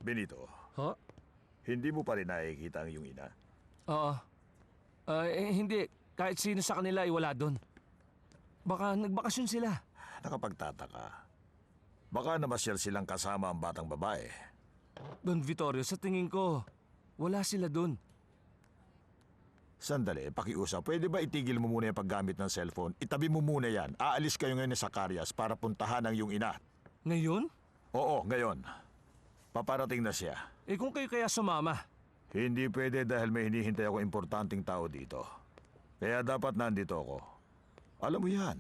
Benito, Ha? hindi mo pa rin nakikita ang iyong ina? Oo. Hindi. Kahit sino sa kanila ay wala doon. Baka nagbakasyon sila. Nakapagtataka. Baka namasyal silang kasama ang batang babae. Don Vittorio, sa tingin ko, wala sila doon. Sandali, pakiusap. Pwede ba itigil mo muna yung paggamit ng cellphone? Itabi mo muna yan. Aalis kayo ngayon sa Zacarias para puntahan ang iyong ina. Ngayon? Oo, ngayon. Paparating na siya. Kung kayo kaya sumama. Hindi pwede dahil may hinihintay ako importanteng tao dito. Kaya dapat nandito ako. Alam mo yan.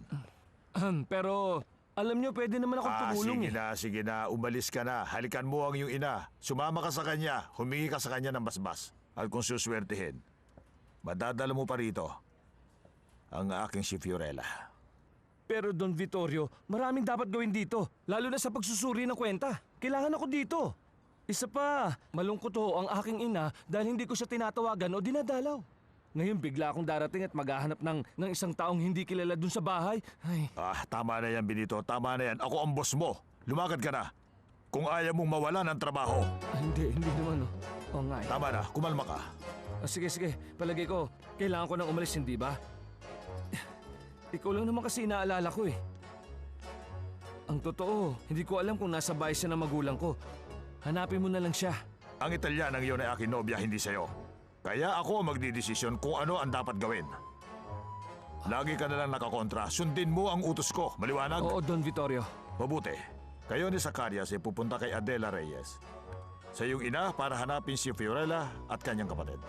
Pero, alam nyo, pwede naman akong tumulong Sige na. Umalis ka na. Halikan mo ang iyong ina. Sumama ka sa kanya. Humingi ka sa kanya ng basbas. At kung suswertihin, madadala mo pa rito ang aking si Fiorella. Pero Don Vittorio, maraming dapat gawin dito. Lalo na sa pagsusuri ng kwenta. Kailangan ako dito. Isa pa, malungkot ho ang aking ina dahil hindi ko siya tinatawagan o dinadalaw. Ngayon bigla akong darating at maghahanap ng isang taong hindi kilala dun sa bahay. Ay. Tama na yan, Benito. Tama na yan. Ako ang boss mo. Lumakad ka na. Kung ayaw mong mawalan ng trabaho. Hindi naman. Oo nga. Tama na. Kumalma ka. Sige. Palagay ko, kailangan ko nang umalis, hindi ba? Ikaw lang naman kasi inaalala ko eh. Ang totoo, hindi ko alam kung nasa bahay siya ng magulang ko. Hanapin mo na lang siya. Ang Italianang iyon ay aking nobya, hindi sa'yo. Kaya ako ang magdidesisyon kung ano ang dapat gawin. Lagi ka na lang nakakontra. Sundin mo ang utos ko. Maliwanag? Oo, Don Vittorio. Mabuti. Kayo ni Zacarias ay pupunta kay Adela Reyes. Sa iyong ina para hanapin si Fiorella at kanyang kapatid.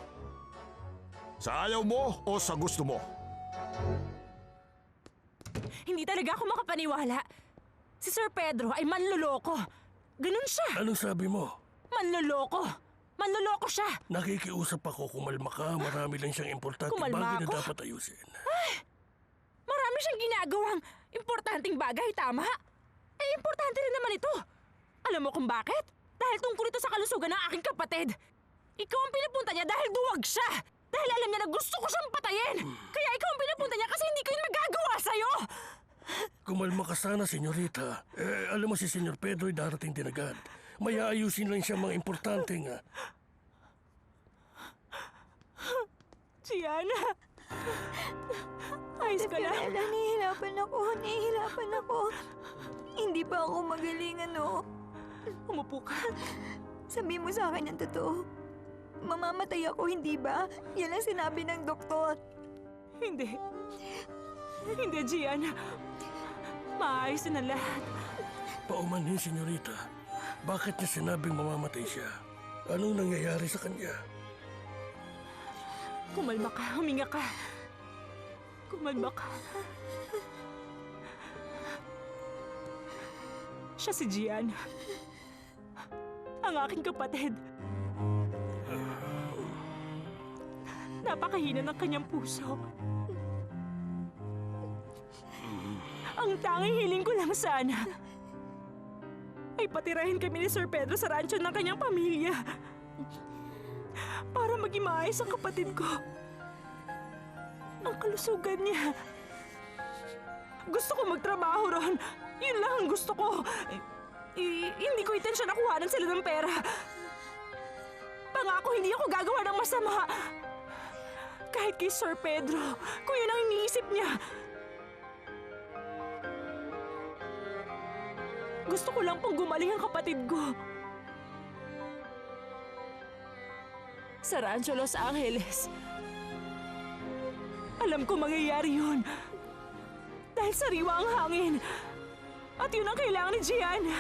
Sa ayaw mo o sa gusto mo? Hindi talaga ako makapaniwala. Si Sir Pedro ay manloloko. Ganun siya. Anong sabi mo? Manloloko. Manloloko siya. Nakikiusap ako, kumalma ka. Marami lang siyang importante Kumalma bagay na ako? dapat ayusin. Marami siyang ginagawang importanteng bagay, tama? Importante rin naman ito. Alam mo kung bakit? Dahil tungkol ito sa kalusugan ng aking kapatid. Ikaw ang pinapunta niya dahil duwag siya. Dahil alam niya na gusto ko siyang patayin. Kaya ikaw ang pinapunta niya kasi hindi ko yun magagawa sa'yo. Kumalma ka sana, senyorita. Alam mo si Senyor Pedro ay darating din agad. May aayusin lang siya mga importanteng... Gianna. Ayos ka lang. Fiorella, nahihirapan ako. Hindi pa ako magaling, ano. Umupo ka. Sabi mo sa akin ang totoo. Mamamatay ako, hindi ba? Yan ang sinabi ng doktor. Hindi. Hindi, Gianna. Maayos na lahat. Paumanhin, senyorita. Bakit niya sinabing mamamatay siya? Anong nangyayari sa kanya? Kumalma ka, huminga ka. Kumalma ka. Siya si Gianna. Ang aking kapatid. Napakahina ng kanyang puso. Ang tanging hiling ko lang sana ay patirahin kami ni Sir Pedro sa rancho ng kanyang pamilya para maging maayos ang kapatid ko. Ang kalusugan niya. Gusto ko magtrabaho ron. Yun lang ang gusto ko. Hindi ko intensyon na kuhanan sila ng pera. Pangako hindi ako gagawa ng masama. Kahit kay Sir Pedro, kung yun ang iniisip niya. Gusto ko lang pong gumaling ang kapatid ko. Sa Rancho Los Angeles. Alam ko mangyayari yun. Dahil sariwa ang hangin. At yun ang kailangan ni Gianna.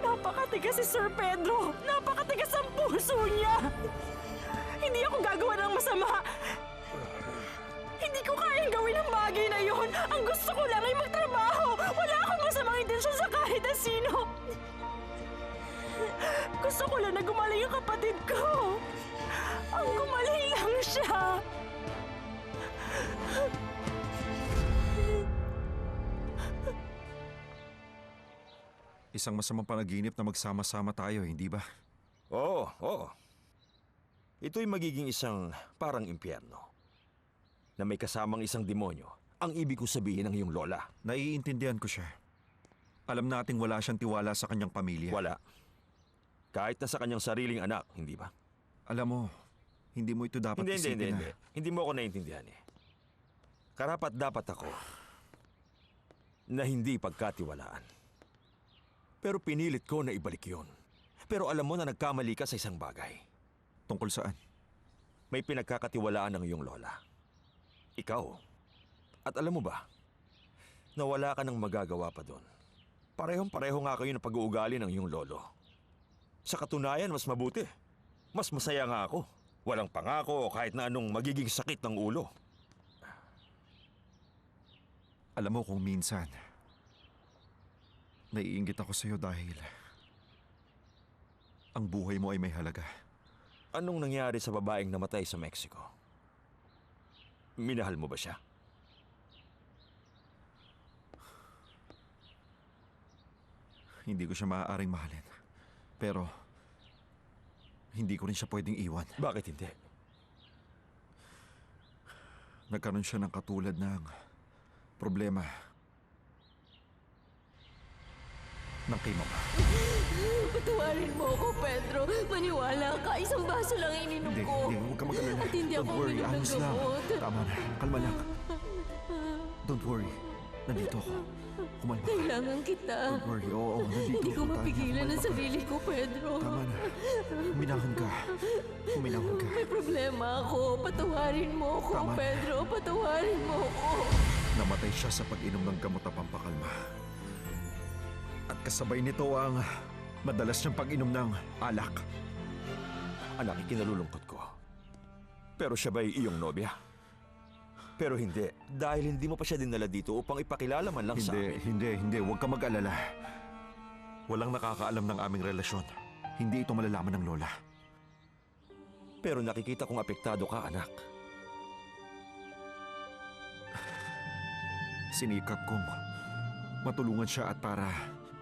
Napakatigas si Sir Pedro. Napakatigas ang puso niya. Hindi ako gagawa ng masama. Hindi ko kayang gawin ang bagay na yun. Ang gusto ko lang ay magtrabaho. Wala akong masamang intensyon sa kahit na sino. Gusto ko lang na gumaling ang kapatid ko. Ang gumaling lang siya. Isang masamang panaginip na magsama-sama tayo, hindi ba? Oo. Ito'y magiging isang parang impyerno na may kasamang isang demonyo. Ang ibig ko sabihin ng iyong lola. Naiintindihan ko siya. Alam nating wala siyang tiwala sa kanyang pamilya. Wala. Kahit na sa kanyang sariling anak, hindi ba? Alam mo, hindi mo ito dapat isipin na... Hindi. Hindi mo ako naiintindihan eh. Karapat dapat ako na hindi pagkatiwalaan. Pero pinilit ko na ibalik yon. Pero alam mo na nagkamali ka sa isang bagay. Tungkol saan? May pinagkakatiwalaan ng iyong lola. Ikaw. At alam mo ba, na wala ka nang magagawa pa doon. Parehong-pareho nga kayo ng pag-uugali ng iyong lolo. Sa katunayan, mas mabuti. Mas masaya nga ako. Walang pangako o kahit na anong magiging sakit ng ulo. Alam mo kung minsan, naiinggit ako sa'yo dahil ang buhay mo ay may halaga. Anong nangyari sa babaeng namatay sa Mexico? Minahal mo ba siya? Hindi ko siya maaaring mahalin. Pero, hindi ko rin siya pwedeng iwan. Bakit hindi? Nagkaroon siya ng katulad ng problema ng kay mama. Patawarin mo ako, Pedro. Maniwala ka. Isang baso lang ininom Hindi, ko. huwag ka mag-alala. At hindi ako Don't worry, uminom ng ayos lang. gamot. Tama na, kalma lang. Don't worry, nandito ako. Kumalma ka. Kailangan kita. Don't worry, oo, nandito Hindi ko ako. Tanya, mapigilan ang kumalma ka. sarili ko, Pedro. Tama na. Huminahon ka. Huminahon ka. May problema ako. Patawarin mo ako, Tama na. Pedro. Patawarin mo ako. Namatay siya sa pag-inom ng gamot na pampakalma. At kasabay nito ang madalas niyang pag-inom ng alak. Anak, ikinalulungkot ko. Pero siya ba'y iyong nobya? Pero hindi. Dahil hindi mo pa siya dinala dito upang ipakilala man lang sa amin. Hindi. Huwag ka mag-alala. Walang nakakaalam ng aming relasyon. Hindi ito malalaman ng lola. Pero nakikita kong apektado ka, anak. Sinikap kong matulungan siya at para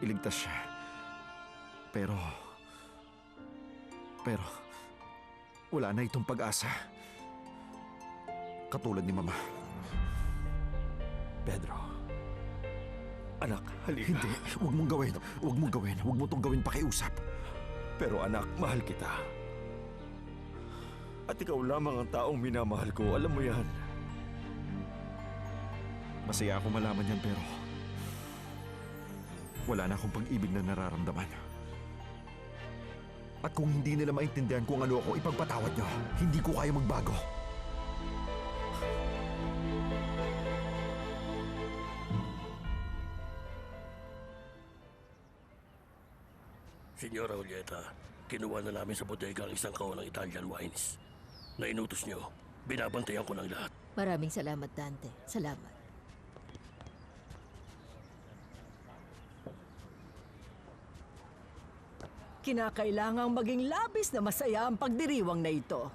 iligtas siya. Pero, wala na itong pag-asa. Katulad ni Mama. Pedro. Anak, halika. Hindi, huwag mong gawin. Huwag mong gawin. Huwag mo itong gawin pakiusap. Pero anak, mahal kita. At ikaw lamang ang taong minamahal ko. Alam mo yan. Masaya ako malaman yan pero wala na akong pag-ibig na nararamdaman. At kung hindi nila maintindihan kung ano ako, ipagpatawad nyo. Hindi ko kaya magbago. Senyora Julieta, kinuha na namin sa bodega ang isang kahon ng Italian wines. Nainutos nyo, binabantayan ko ng lahat. Maraming salamat, Dante. Salamat. Kinakailangang maging labis na masaya ang pagdiriwang na ito.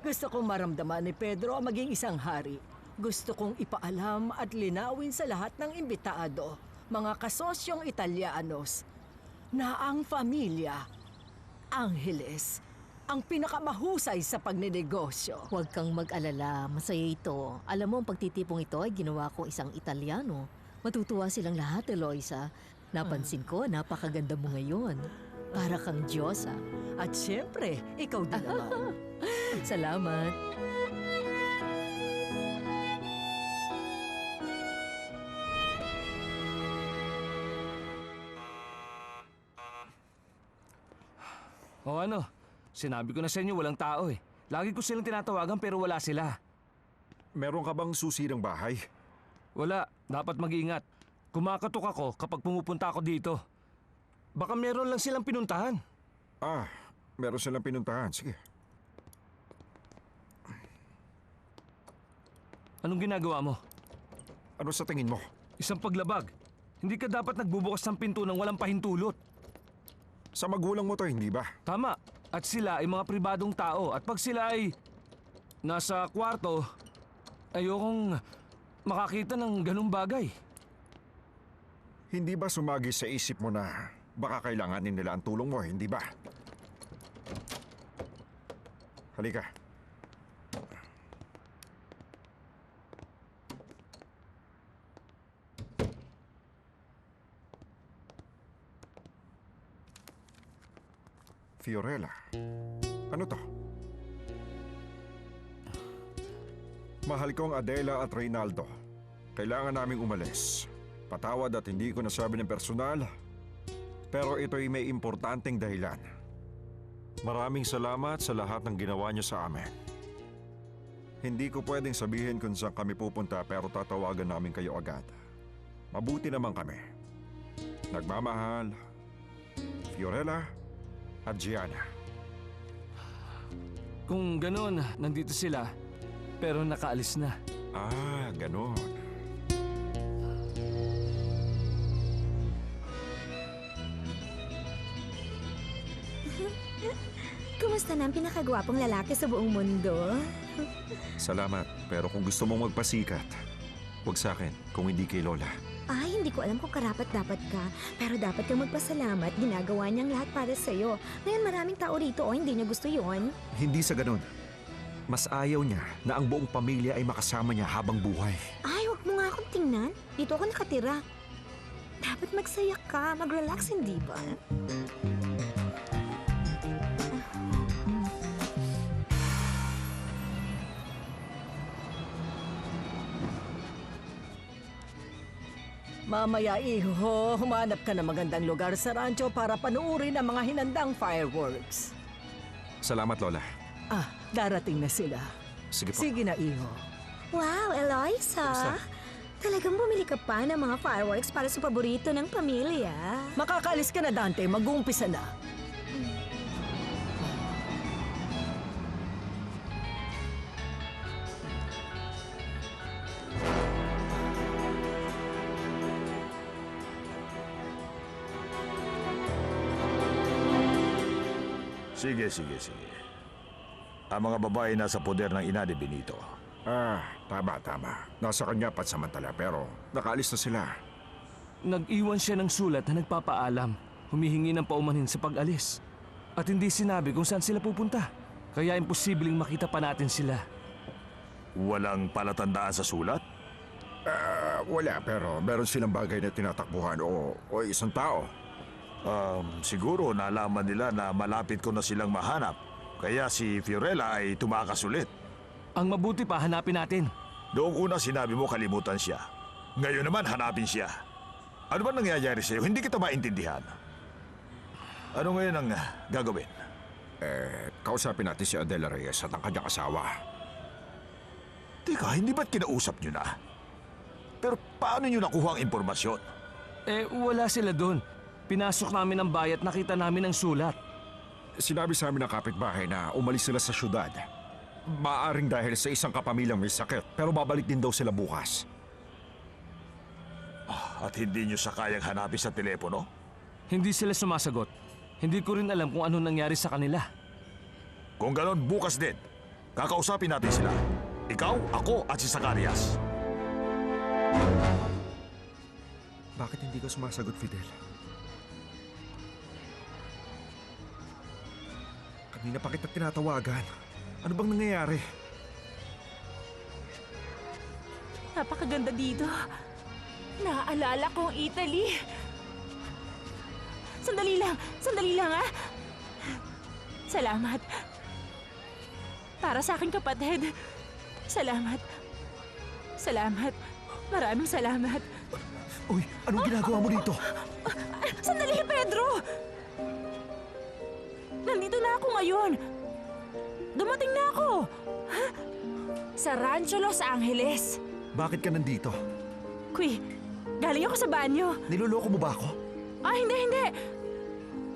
Gusto kong maramdaman ni Pedro ang maging isang hari. Gusto kong ipaalam at linawin sa lahat ng imbitaado, mga kasosyong Italianos, na ang pamilya, Angeles, ang pinakamahusay sa pagninegosyo. Huwag kang mag-alala. Masaya ito. Alam mo, ang pagtitipong ito ay ginawa ko isang Italiano. Matutuwa silang lahat, Eloisa. Napansin ko, napakaganda mo ngayon. Para kang Diyosa. At siyempre, ikaw din naman. Salamat. O ano, sinabi ko na sa inyo walang tao eh. Lagi ko silang tinatawagan pero wala sila. Meron ka bang susi ng bahay? Wala, dapat mag-ingat. Kumakatok ako kapag pumupunta ako dito. Baka meron lang silang pinuntahan. Ah, meron silang pinuntahan. Sige. Anong ginagawa mo? Ano sa tingin mo? Isang paglabag. Hindi ka dapat nagbubukas ng pinto nang walang pahintulot. Sa magulang mo to, hindi ba? Tama. At sila ay mga pribadong tao. At pag sila ay nasa kwarto, ayokong makakita ng ganung bagay. Hindi ba sumagi sa isip mo na baka kailanganin nila ang tulong mo, hindi ba? Halika. Fiorella. Ano to? Mahal kong Adela at Reynaldo. Kailangan naming umalis. Patawad at hindi ko nasabi ng personal, pero ito'y may importanteng dahilan. Maraming salamat sa lahat ng ginawa niyo sa amin. Hindi ko pwedeng sabihin kung saan kami pupunta pero tatawagan namin kayo agad. Mabuti naman kami. Nagmamahal, Fiorella at Gianna. Kung gano'n, nandito sila. Pero nakaalis na. Ah, ganon. Kumusta na ang pinakagwapong lalaki sa buong mundo? Salamat, pero kung gusto mong magpasikat, huwag sa akin kung hindi kay Lola. Ay, hindi ko alam kung karapat-dapat ka. Pero dapat kang magpasalamat. Ginagawa niyang lahat para sa'yo. Ngayon maraming tao rito o hindi niya gusto yon. Hindi sa ganon. Mas ayaw niya na ang buong pamilya ay makasama niya habang buhay. Ay, huwag mo nga akong tingnan. Dito ako nakatira. Dapat magsaya ka, mag-relax, hindi ba? Mamaya, iho, humanap ka ng magandang lugar sa rancho para panuorin ang mga hinandang fireworks. Salamat, Lola. Ah, darating na sila. Sige po. Sige na, iho. Wow, Eloisa! Talagang bumili ka pa ng mga fireworks para sa paborito ng pamilya. Makakaalis ka na, Dante. Mag-uumpisa na. Sige. Ang mga babae nasa poder ng ina ni Benito. Ah, tama. Nasa kanya pansamantala pero nakaalis na sila. Nag-iwan siya ng sulat na nagpapaalam. Humihingi ng paumanhin sa pag-alis. At hindi sinabi kung saan sila pupunta. Kaya imposibleng makita pa natin sila. Walang palatandaan sa sulat? Wala pero meron silang bagay na tinatakbuhan o isang tao. Siguro nalaman nila na malapit ko na silang mahanap. Kaya si Fiorella ay tumakas ulit. Ang mabuti pa, hanapin natin. Noong una sinabi mo kalimutan siya. Ngayon naman hanapin siya. Ano ba nangyayari sa'yo? Hindi kita maintindihan. Ano ngayon ang gagawin? Kausapin natin si Adela Reyes at ang kanyang asawa. Teka, hindi ba't kinausap nyo na? Pero paano nyo nakuha ang impormasyon? Wala sila doon. Pinasok namin ang bayat, nakita namin ang sulat. Sinabi sa amin ng kapitbahay na umalis sila sa syudad. Maaring dahil sa isang kapamilyang may sakit, pero babalik din daw sila bukas. At hindi nyo siya kayang hanapin sa telepono? Hindi sila sumasagot. Hindi ko rin alam kung ano nangyari sa kanila. Kung ganon, bukas din. Kakausapin natin sila. Ikaw, ako at si Zacarias. Bakit hindi ka sumasagot, Fidel? Kanina pa kita tinatawagan. Ano bang nangyayari? Napakaganda dito. Naaalala ko ang Italy. Sandali lang ah. Salamat. Para sa aking kapatid. Salamat. Maraming salamat. Uy, anong ginagawa mo dito? Sandali, Pedro! Nandito na ako ngayon. Dumating na ako. Sa Rancho Los Angeles. Bakit ka nandito? Kuy, galing ako sa banyo. Niloloko mo ba ako? Ah, hindi.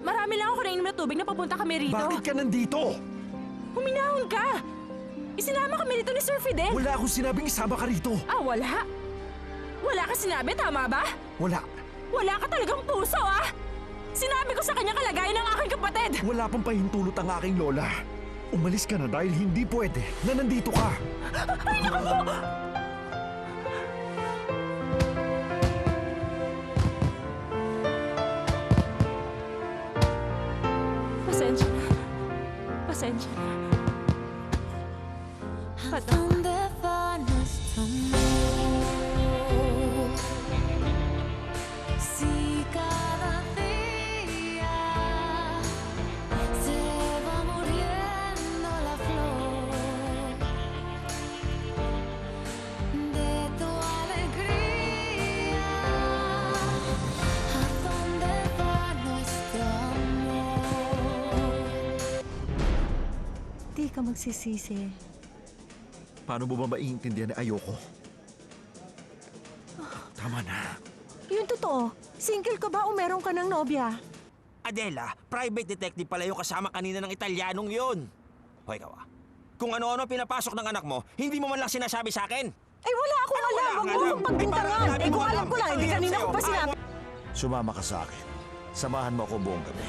Marami lang ako nainom na tubig na papunta kami rito. Bakit ka nandito? Huminahon ka! Isinama kami rito ni Sir Fidel. Wala akong sinabing isama ka rito. Ah, wala? Wala ka sinabi, tama ba? Wala. Wala ka talagang puso, ah! Sinabi ko sa kanya kalagayan ng aking kapatid. Wala pang pahintulot ang aking lola. Umalis ka na dahil hindi pwede na nandito ka. Ay, naku po! Pasensya na. ¿Dónde va nuestro amor? Si cada día se ka magsisisi. Paano mo ba maiintindihan na ayoko? Tama na. Yun totoo. Single ka ba o meron ka ng nobya? Adela, private detective pala yung kasama kanina ng Italianong yun. Hoy, ikaw kung ano-ano pinapasok ng anak mo, hindi mo man lang sinasabi sa akin. Eh wala akong alam. Huwag mo akong pagbintangan. Eh kung alam ko lang, hindi kanina ko pa sinabi. Sumama ka sa akin. Samahan mo ako buong gabi.